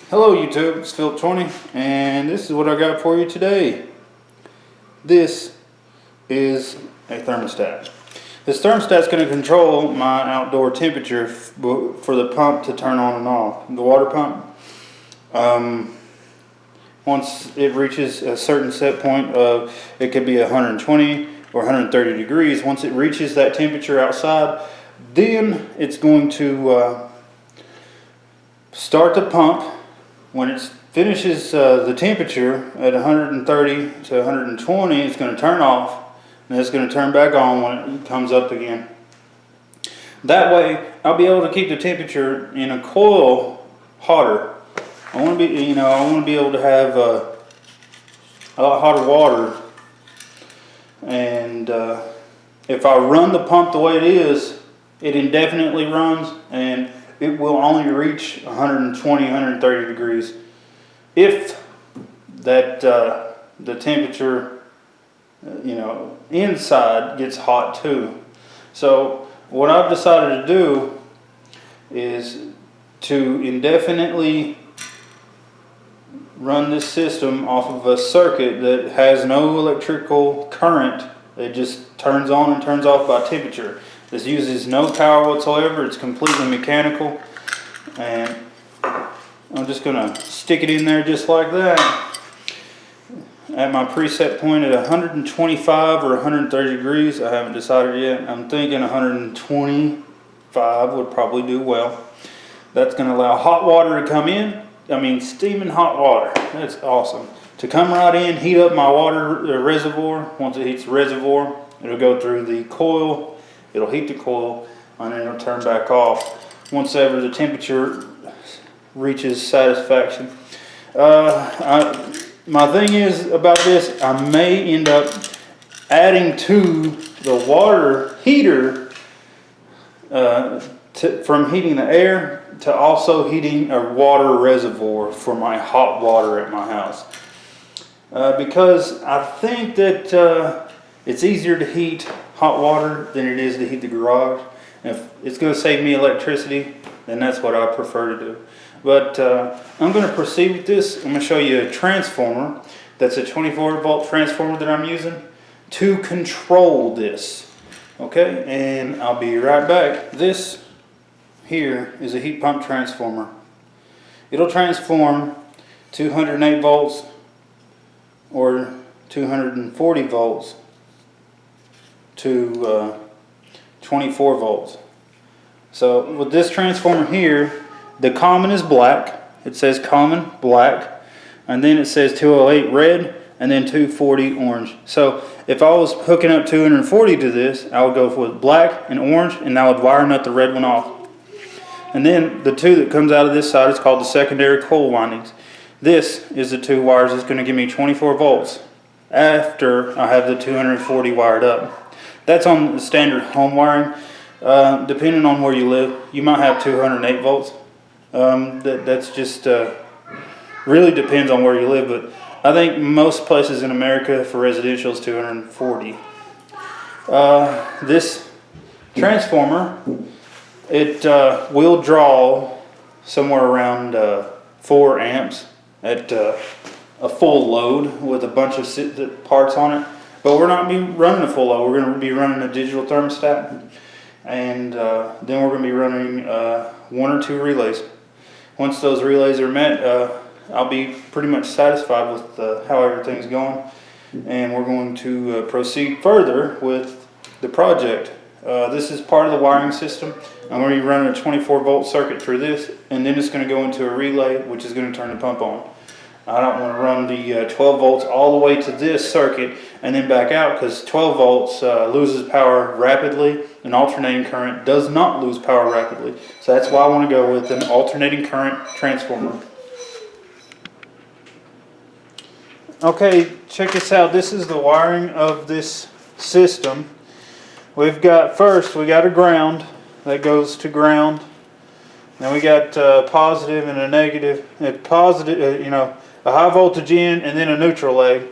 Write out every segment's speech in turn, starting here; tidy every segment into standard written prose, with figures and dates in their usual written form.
Hello YouTube, it's Philip20 and this is what I got for you today. This is a thermostat. This thermostat is going to control my outdoor temperature for the pump to turn on and off. The water pump. Once it reaches a certain set point of, it could be 120 or 130 degrees. Once it reaches that temperature outside, then it's going to start the pump. When it finishes the temperature at 130 to 120, it's going to turn off, and it's going to turn back on when it comes up again. That way, I'll be able to keep the temperature in a coil hotter. I want to be, I want to be able to have a lot hotter water. And if I run the pump the way it is, it indefinitely runs, and it will only reach 120, 130 degrees if that the temperature, inside gets hot too. So what I've decided to do is to indefinitely run this system off of a circuit that has no electrical current. It just turns on and turns off by temperature. This uses no power whatsoever. It's completely mechanical, and I'm just going to stick it in there just like that at my preset point at 125 or 130 degrees. I haven't decided yet. I'm thinking 125 would probably do well. That's going to allow hot water to come in. I mean, steaming hot water. That's awesome. To come right in, heat up my water reservoir. Once it heats the reservoir, it'll go through the coil. It'll heat the coil, and then it'll turn back off once ever the temperature reaches satisfaction. My thing is about this, I may end up adding to the water heater from heating the air to also heating a water reservoir for my hot water at my house. Because I think that it's easier to heat hot water than it is to heat the garage. If it's going to save me electricity, then that's what I prefer to do. But I'm going to proceed with this. I'm going to show you a transformer. That's a 24 volt transformer that I'm using to control this. Okay, and I'll be right back. This here is a heat pump transformer. It'll transform 208 volts or 240 volts to 24 volts. So with this transformer here, the common is black. It says common black, and then it says 208 red, and then 240 orange. So if I was hooking up 240 to this, I would go with black and orange, and I would wire nut the red one off. And then the two that comes out of this side is called the secondary coil windings. This is the two wires that's going to give me 24 volts after I have the 240 wired up. That's on the standard home wiring. Depending on where you live, you might have 208 volts. That's just really depends on where you live, but I think most places in America for residential is 240. This transformer, it will draw somewhere around 4 amps at a full load with a bunch of parts on it. But we're not going to be running a full load. We're going to be running a digital thermostat, and then we're going to be running 1 or 2 relays. Once those relays are met, I'll be pretty much satisfied with how everything's going, and we're going to proceed further with the project. This is part of the wiring system. I'm going to be running a 24 volt circuit through this, and then it's going to go into a relay, which is going to turn the pump on. I don't want to run the 12 volts all the way to this circuit and then back out, because 12 volts loses power rapidly, and alternating current does not lose power rapidly. So that's why I want to go with an alternating current transformer. Okay, check this out. This is the wiring of this system. We've got, first we got a ground that goes to ground. Then we got positive and a negative. Positive, a high voltage in, and then a neutral leg.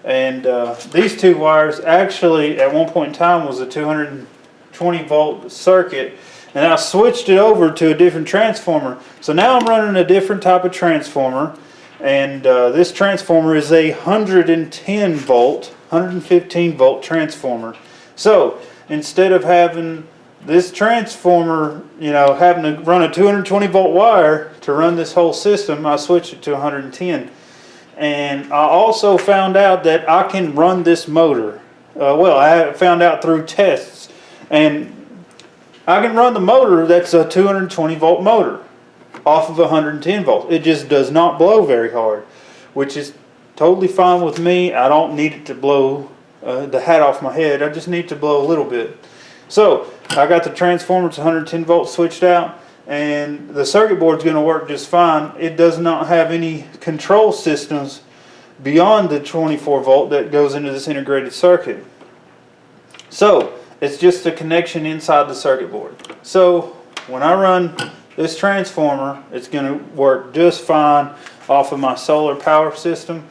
And these two wires actually at one point in time was a 220 volt circuit, and I switched it over to a different transformer. So now I'm running a different type of transformer, and this transformer is a 110 volt, 115 volt transformer. So instead of having this transformer, you know, having to run a 220 volt wire to run this whole system, I switched it to 110. And I also found out that I can run this motor. Well, I found out through tests, and I can run the motor that's a 220 volt motor off of 110 volts. It just does not blow very hard, which is totally fine with me. I don't need it to blow the hat off my head. I just need to blow a little bit. So I got the transformer to 110 volts switched out, and the circuit board is going to work just fine. It does not have any control systems beyond the 24 volt that goes into this integrated circuit. So it's just a connection inside the circuit board. So when I run this transformer, it's going to work just fine off of my solar power system.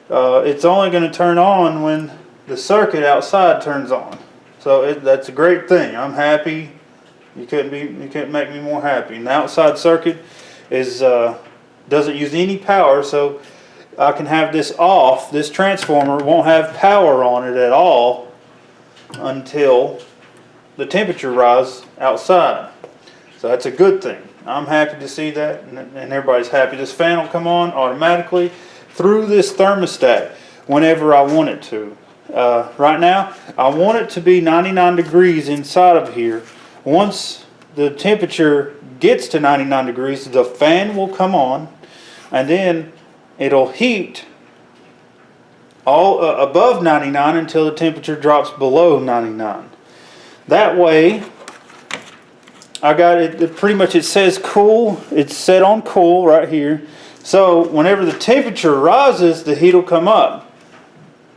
It's only going to turn on when the circuit outside turns on. So that's a great thing. I'm happy. You couldn't make me more happy. And the outside circuit is doesn't use any power, so I can have this off. This transformer won't have power on it at all until the temperature rises outside. So that's a good thing. I'm happy to see that, and everybody's happy. This fan will come on automatically through this thermostat whenever I want it to. Right now, I want it to be 99 degrees inside of here. Once the temperature gets to 99 degrees, the fan will come on, and then it'll heat all above 99 until the temperature drops below 99. That way, I got it pretty much, it says cool. It's set on cool right here. So whenever the temperature rises, the heat will come up.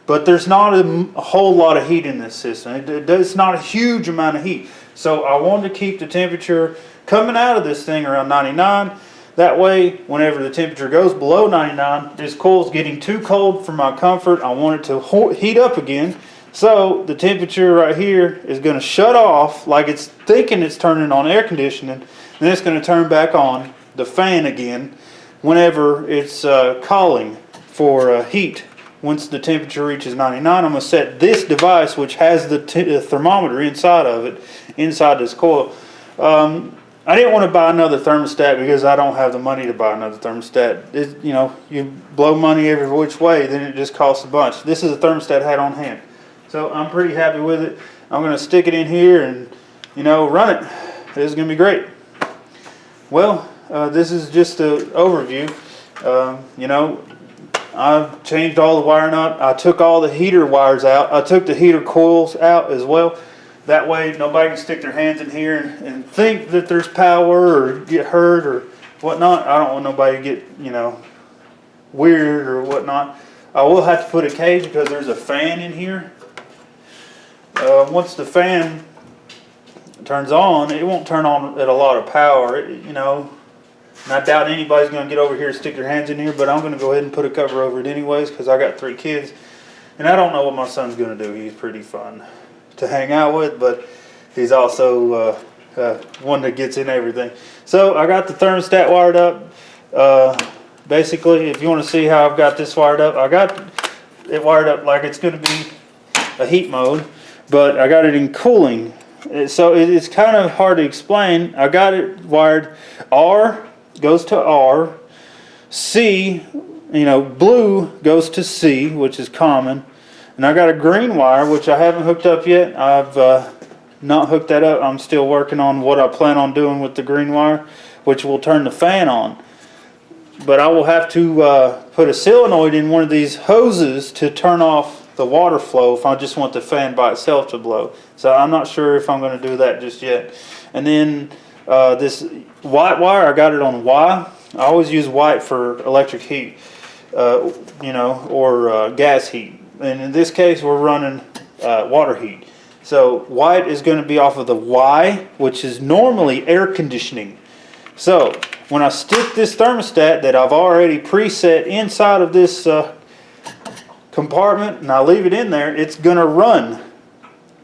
But there's not a whole lot of heat in this system. It's not a huge amount of heat. So I wanted to keep the temperature coming out of this thing around 99. That way, whenever the temperature goes below 99, this coil's getting too cold for my comfort. I want it to heat up again. So the temperature right here is going to shut off like it's thinking it's turning on air conditioning. Then it's going to turn back on the fan again whenever it's calling for heat. Once the temperature reaches 99, I'm going to set this device, which has the thermometer inside of it, inside this coil. I didn't want to buy another thermostat because I don't have the money to buy another thermostat. You know, you blow money every which way, then it just costs a bunch. This is a thermostat I had on hand. So I'm pretty happy with it. I'm going to stick it in here and, you know, run it. It's going to be great. Well, this is just an overview. You know, I've changed all the wiring up. I took all the heater wires out. I took the heater coils out as well. That way nobody can stick their hands in here and think that there's power or get hurt or whatnot. I don't want nobody to get, you know, weird or whatnot. I will have to put a cage because there's a fan in here. Once the fan turns on, it won't turn on at a lot of power, you know. And I doubt anybody's going to get over here and stick their hands in here, but I'm going to go ahead and put a cover over it anyways because I got 3 kids. And I don't know what my son's going to do. He's pretty fun to hang out with, but he's also one that gets in everything. So I got the thermostat wired up. Basically, if you want to see how I've got this wired up, I got it wired up like it's going to be a heat mode, but I got it in cooling. So it's kind of hard to explain. I got it wired R goes to R, C, you know, blue goes to C, which is common, and I got a green wire which I haven't hooked up yet. I've not hooked that up. I'm still working on what I plan on doing with the green wire, which will turn the fan on. But I will have to put a solenoid in one of these hoses to turn off the water flow if I just want the fan by itself to blow. So I'm not sure if I'm going to do that just yet. And then this white wire, I got it on Y. I always use white for electric heat, you know, or gas heat. And in this case, we're running water heat. So white is going to be off of the Y, which is normally air conditioning. So when I stick this thermostat that I've already preset inside of this compartment and I leave it in there, it's going to run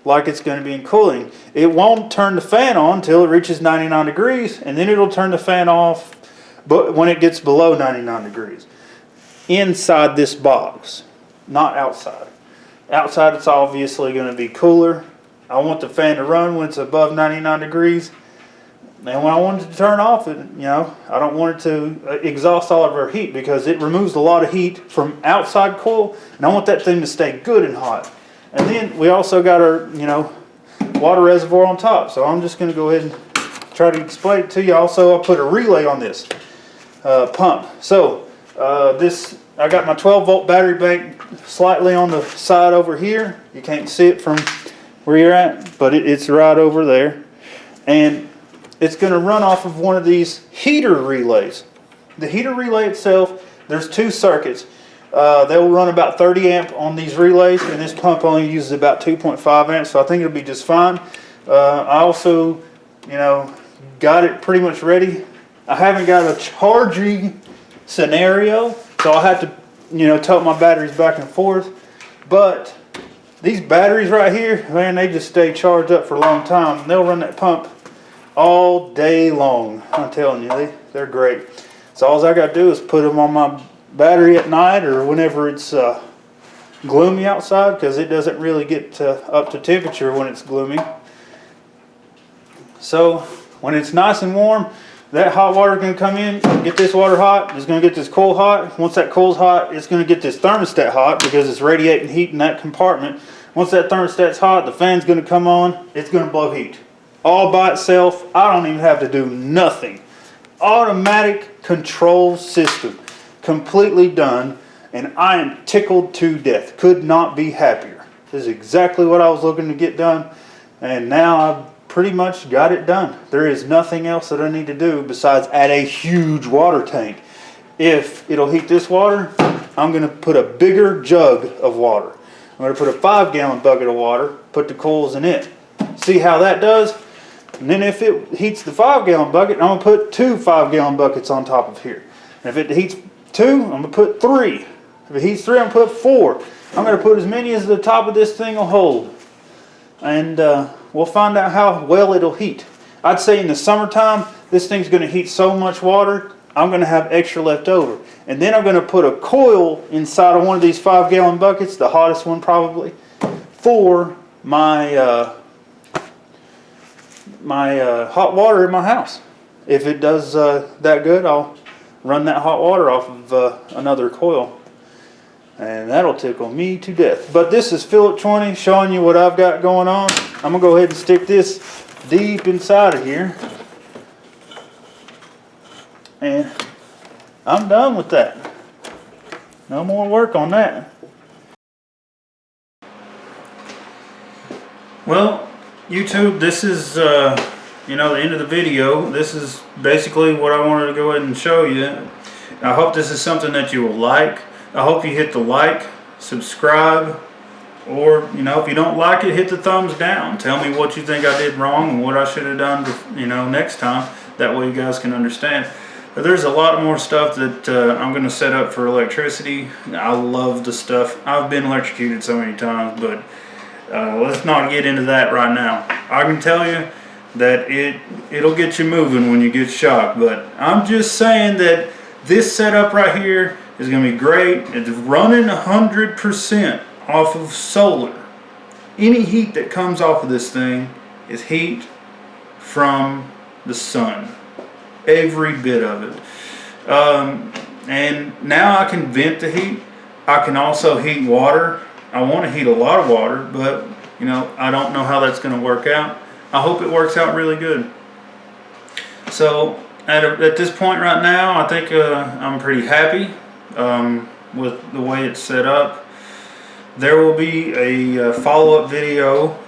like it's going to be in cooling. It won't turn the fan on until it reaches 99 degrees, and then it'll turn the fan off but when it gets below 99 degrees. Inside this box, not outside. Outside it's obviously going to be cooler. I want the fan to run when it's above 99 degrees. And when I want it to turn off, I don't want it to exhaust all of our heat, because it removes a lot of heat from outside coil, and I want that thing to stay good and hot. And then we also got our, water reservoir on top. So I'm just going to go ahead and try to explain it to you. Also, I put a relay on this pump. So I got my 12-volt battery bank slightly on the side over here. You can't see it from where you're at, but it's right over there. And it's going to run off of one of these heater relays. The heater relay itself, there's two circuits. They'll run about 30 amp on these relays, and this pump only uses about 2.5 amps, so I think it'll be just fine. I also, got it pretty much ready. I haven't got a charging scenario, so I'll have to, tote my batteries back and forth. But these batteries right here, man, they just stay charged up for a long time. They'll run that pump all day long. I'm telling you, they're great. So all I got to do is put them on my battery at night or whenever it's gloomy outside, because it doesn't really get up to temperature when it's gloomy. So when it's nice and warm, that hot water is going to come in, get this water hot, it's going to get this coil hot. Once that coil's hot, it's going to get this thermostat hot, because it's radiating heat in that compartment. Once that thermostat's hot, the fan's going to come on, it's going to blow heat. All by itself. I don't even have to do nothing. Automatic control system. Completely done. And I am tickled to death. Could not be happier. This is exactly what I was looking to get done. And now I've pretty much got it done. There is nothing else that I need to do besides add a huge water tank. If it'll heat this water, I'm going to put a bigger jug of water. I'm going to put a 5-gallon bucket of water, put the coils in it. See how that does? And then if it heats the 5-gallon bucket, I'm going to put 2 5-gallon buckets on top of here. And if it heats 2, I'm going to put 3. If it heats 3, I'm going to put 4. I'm going to put as many as the top of this thing will hold. And we'll find out how well it'll heat. I'd say in the summertime, this thing's going to heat so much water, I'm going to have extra left over. And then I'm going to put a coil inside of one of these 5-gallon buckets, the hottest one probably, for my hot water in my house. If it does that good, I'll run that hot water off of another coil, and that'll tickle me to death. But this is Philip 20 showing you what I've got going on. I'm gonna go ahead and stick this deep inside of here, and I'm done with that. No more work on that. Well, YouTube, this is the end of the video. This is basically what I wanted to go ahead and show you. I hope this is something that you will like. I hope you hit the like, subscribe, or if you don't like it, hit the thumbs down. Tell me what you think I did wrong and what I should have done next time. That way you guys can understand. But there's a lot more stuff that I'm going to set up for electricity. I love the stuff. I've been electrocuted so many times, but let's not get into that right now. I can tell you that it'll get you moving when you get shocked, but I'm just saying that this setup right here is going to be great. It's running 100% off of solar. Any heat that comes off of this thing is heat from the sun. Every bit of it. And now I can vent the heat. I can also heat water. I want to heat a lot of water, but I don't know how that's going to work out. I hope it works out really good. So at this point right now, I think I'm pretty happy with the way it's set up. There will be a follow-up video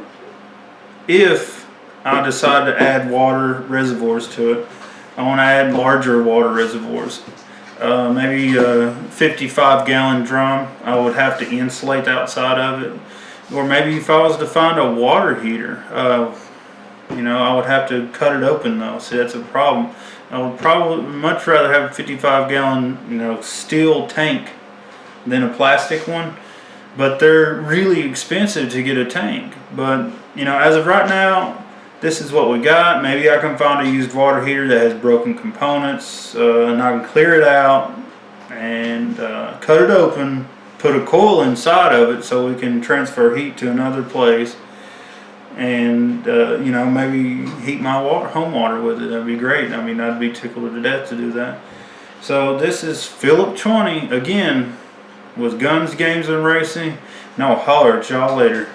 if I decide to add water reservoirs to it. I want to add larger water reservoirs. Maybe a 55-gallon drum. I would have to insulate the outside of it. Or maybe if I was to find a water heater, I would have to cut it open though. See, that's a problem. I would probably much rather have a 55-gallon, steel tank than a plastic one. but they're really expensive to get a tank. But you know, as of right now, this is what we got. Maybe I can find a used water heater that has broken components, and I can clear it out and cut it open, put a coil inside of it so we can transfer heat to another place, and you know, maybe heat my home water with it. That'd be great. I mean, I'd be tickled to death to do that. So this is Philip 20 again with Guns, Games, and Racing. And I'll holler at y'all later.